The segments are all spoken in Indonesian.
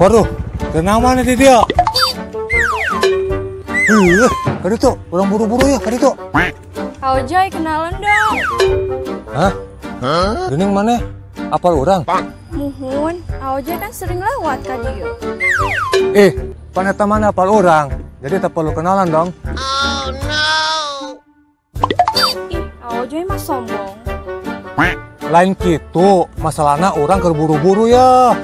Waduh, kenapa nih dia? Kali tuh, orang buru-buru ya, kali tuh. Aojay, kenalan dong. Hah? Gening mana? Apal orang? Muhun, Aojay kan sering lewat ka dieu. Paneta mana apal orang? Jadi tak perlu kenalan dong. Ih, Aojay mah sombong. Lain gitu, masalahnya orang keburu-buru ya.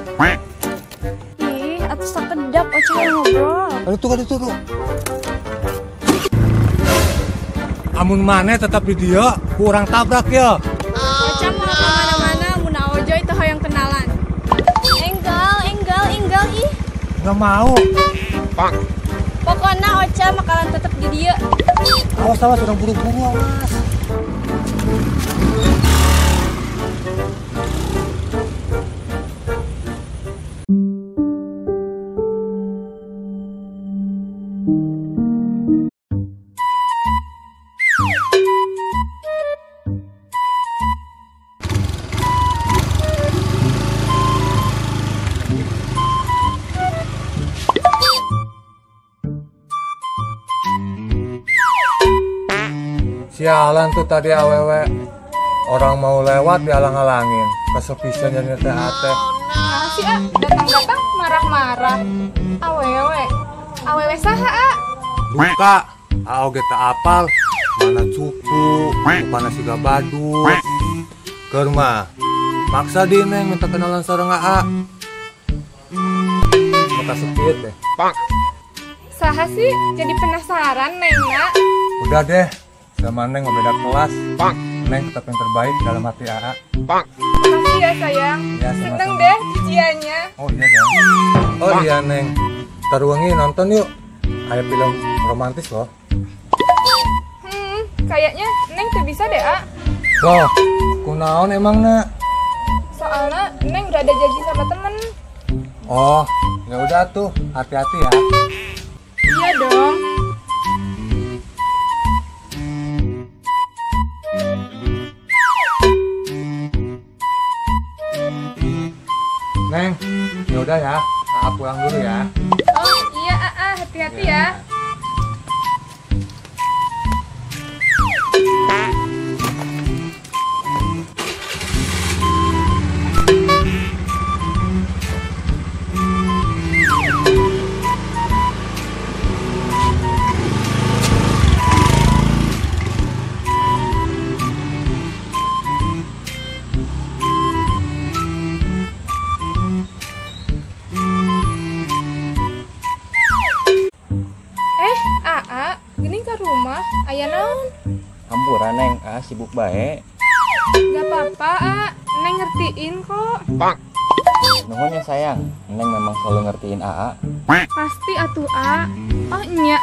Ih, atuh sakedap Ocha ngobrol. Kali tuh. Amun mana tetap di dia, kurang tabrak ya. Ocha mau kemana-mana, mun Aojay teu hoyong kenalan. Enggal, ih. Nggak mau. Pokoknya Ocha bakalan tetep di dieu. Awas, orang buru-buru, awas. Sialan tuh tadi awewe. Orang mau lewat dialang-alangin. Kesepisan jadi teh. Makasih datang-datang marah-marah. Awewe saha Luka, aoge teh apal. Mana cupu, mana siga badut. Kerma, maksa di neng minta kenalan sareng A. Maka sepit deh. Saha sih? Jadi penasaran nengna. Udah deh, sama neng mau beda kelas. Neng tetap yang terbaik dalam hati AA. Makasih ya sayang. Ya, Seneng deh cuciannya. Oh iya dong. Oh iya neng, taruhangi nonton yuk. Kayak film romantis loh. Kayaknya neng tuh bisa deh Loh, kunaon emang nak? Soalnya neng udah ada janji sama temen. Oh, ya udah tuh, hati-hati ya. Iya dong. Neng, ya udah ya. AA pulang dulu ya. Oh iya hati-hati ya. Gening ke rumah, aya naon? Hampura neng, sibuk bae. Gak apa-apa, neng ngertiin kok. Nuhun ya sayang, neng memang selalu ngertiin AA. Pasti atuh Oh nya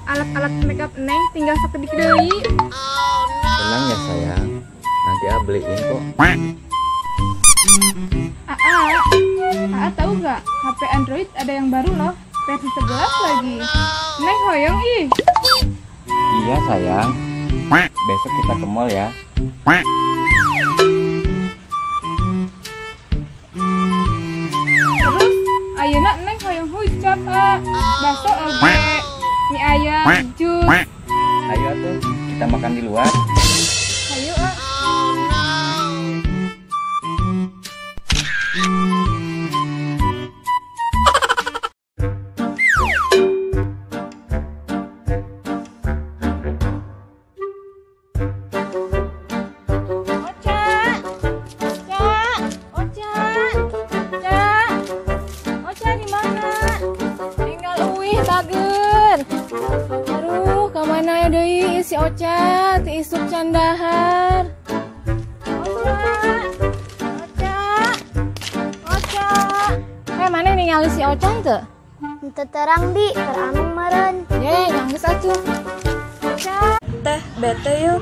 alat-alat makeup neng tinggal sakedik deui. Tenang ya sayang, nanti beliin kok. Tahu gak? HP Android ada yang baru loh, versi 11 lagi. Neng hoyong ih. Iya sayang, besok kita ke mall ya. Terus ayeuna neng hoyong hucap bakso oge, mie ayam, jus. Ayo tuh, kita makan di luar. Ayo si Ocha, ti isuk candahar. Ocha. Mana ningali si Ocha teu? Teu terang di, teranung meureun. Yang geus atuh. Ocha. Teh, bete yuk.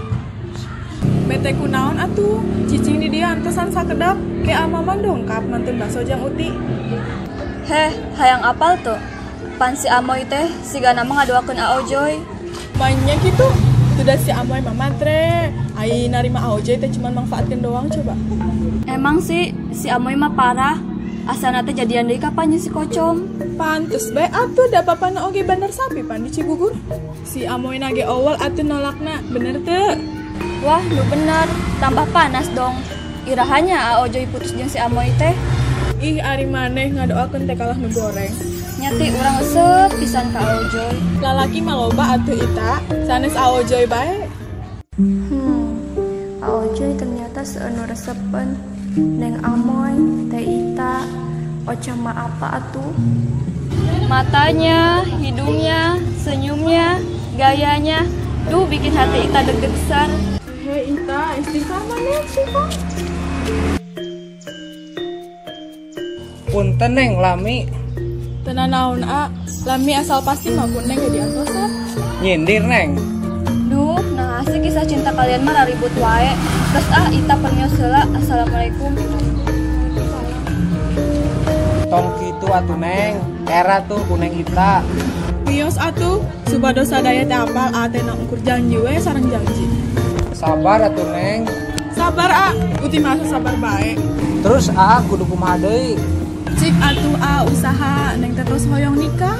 Bete kunaon atuh? Cicing di dia antesan sakedap ke amama dongkap mantun bakso jang uti. Heh, hayang apal tuh. Pan si Amoy teh sigana mah ngaduakeun Aojoy. Mainnya gitu. Sudah si Amoy mama tre. Ai narima Aojoy teh cuma manfaatkeun doang coba. Emang sih si Amoy mah parah. Asana teh jadian deui kapan si Kocom. Pantes bae atuh da bapana oge bandar sapi pan di Cigugur. Si Amoy nage awal atuh nolakna, bener teu? Wah, nu bener, tambah panas dong. Irahanya Aojoy putus jeung si Amoy teh. Ih, ari maneh ngadoakeun teh kalah nu goreng. Nyati urang resep pisan ka Aojoy. Lalaki mah loba atuh Ita, sanes Aojoy bae. Aojoy ternyata seunu resepen. Neng Amoy, Teh Ita, Ocha mah apa atuh? Matanya, hidungnya, senyumnya, gayanya, duh bikin hati Ita deg-degan. Hei Ita, istighfar maneh sih kok. Punten Neng, Lami. Tenan naon Lami asal pasti mah kun Neng diantosan. Nyindir Neng. Duh, nah asik kisah cinta kalian mah ribut wae. Terus Ita permios heula. Assalamualaikum. Tong kitu atuh Neng. Era tuh kuneng Ita. Pios atuh, supados sadaya teh apal teh na ukur janji we sareng janji. Sabar atuh Neng. Sabar uti masa sabar bae. Terus kudu kumaha deui? Cik atuh usaha Neng teh tos hoyong nikah.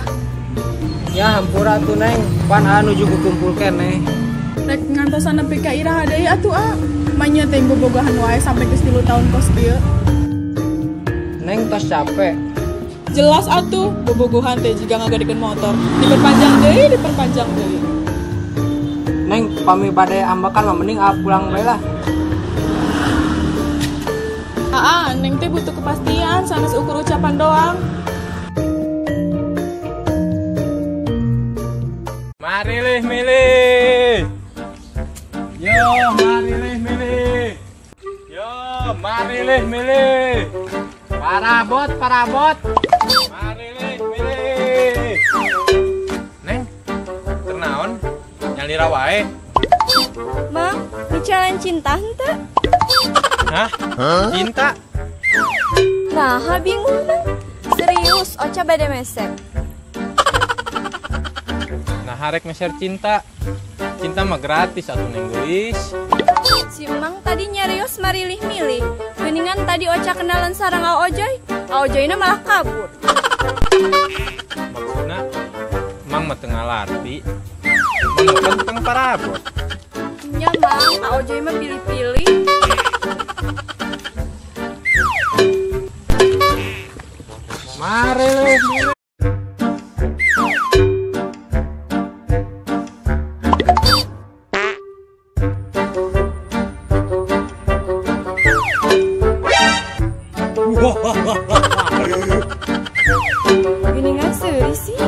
Ya hampura tuh Neng, pan nuju kumpul keneh. Rek ngantosan nepi ka iraha deui atuh Manya teh bobogohan wae sampai ke 10 tahun kos ieu. Neng tos capek. Jelas atuh bobogohan teh jiga ngagadekeun motor. Diperpanjang deui. Neng pami bade ambakan mah mending pulang bae lah. Neng teh butuh kepastian sanes ukur ucapan doang. Mari milih. Yo, mari milih. Yo, mari milih. Parabot. Mari milih. Neng, ternaon? Nyalira wae. Mang, bicaraan cinta henteu? Hah? Cinta? Nah, bingung Mang. Serius, Ocha bade mesek. Nah, harek meser cinta. Cinta mah gratis atuh Neng geus. Si Mang tadi nyarios marilih-milih. Geningan tadi Ocha kenalan sareng Aojoy. Aojoyna malah kabur. Maksudna Mang mah teu ngalarti. Mang mah tentang parabot. Nya Mang, Aojoy mah pilih-pilih. Mari milih. Geningan seuri sih.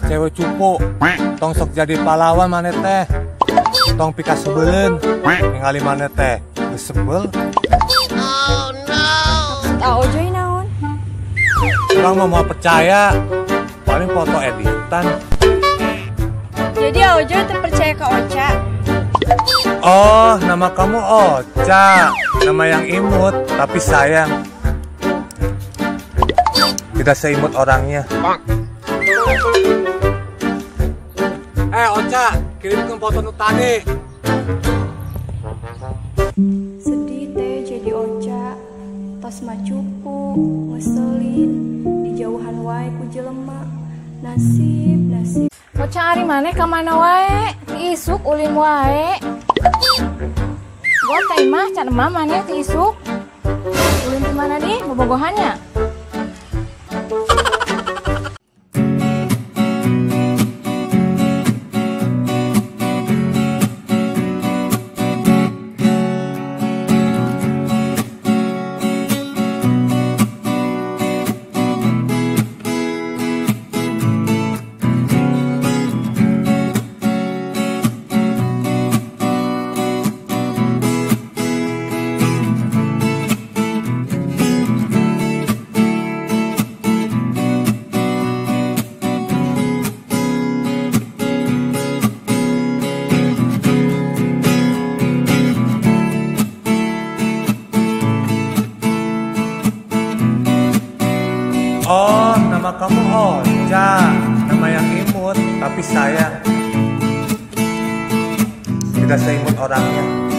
Cewek cupu. Tong sok jadi pahlawan maneh teh. Tong pika sebeleun. Ningali maneh teh. Geus sebel. Aojoy naon? Orang mau percaya. Paling foto editan. Jadi Aojoy terpercaya ke Ocha. Oh, nama kamu Ocha. Nama yang imut, tapi sayang. Tidak seimut orangnya. Ocha, kirimkan foto nu tadi. Sedih teh jadi Ocha. Tos mah cupu, ngeselin, dijauhan wae ku jelema. Nasib. Ocha ari maneh ka mana wae? Ti isuk ulin wae. Gua teh mah can emah maneh ti isuk. Ulin di mana nih bobogohannya? Oh, nama kamu Ocha. Nama yang imut, tapi sayang. Tidak seimut orangnya.